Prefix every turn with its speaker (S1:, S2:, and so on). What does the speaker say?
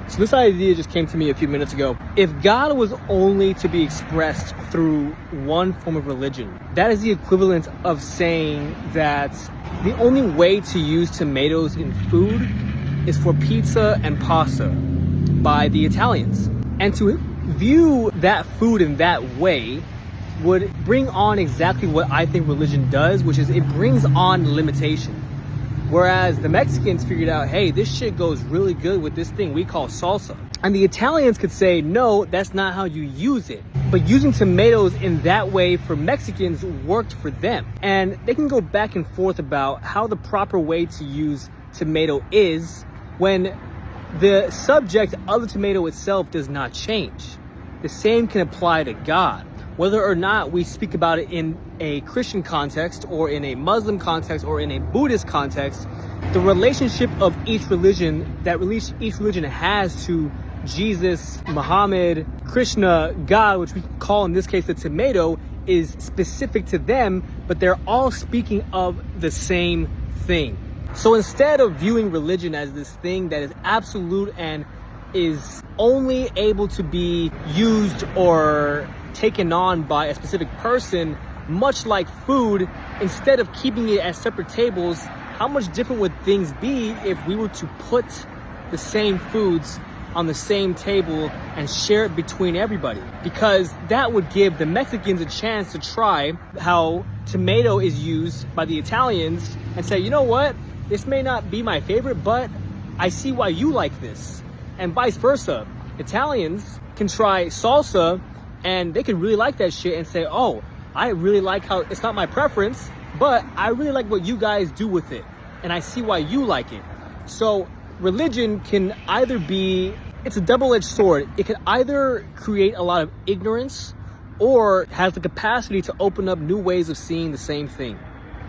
S1: So this idea just came to me a few minutes ago. If God was only to be expressed through one form of religion, that is the equivalent of saying that the only way to use tomatoes in food is for pizza and pasta by the Italians. And to view that food in that way would bring on exactly what I think religion does, which is it brings on limitation. Whereas the Mexicans figured out, hey, this shit goes really good with this thing we call salsa. And the Italians could say, no, that's not how you use it. But using tomatoes in that way for Mexicans worked for them. And they can go back and forth about how the proper way to use tomato is when the subject of the tomato itself does not change. The same can apply to God. Whether or not we speak about it in a Christian context or in a Muslim context or in a Buddhist context, the relationship of each religion that each religion has to Jesus, Muhammad, Krishna, God, which we call in this case the tomato, is specific to them, but they're all speaking of the same thing. So instead of viewing religion as this thing that is absolute and is only able to be used or taken on by a specific person, much like food, instead of keeping it as separate tables, how much different would things be if we were to put the same foods on the same table and share it between everybody? Because that would give the Mexicans a chance to try how tomato is used by the Italians and say, you know what, this may not be my favorite, but I see why you like this. And vice versa. Italians can try salsa and they could really like that shit and say, oh, I really like how it's not my preference, but I really like what you guys do with it. And I see why you like it. So religion can either be, it's a double-edged sword. It can either create a lot of ignorance or has the capacity to open up new ways of seeing the same thing.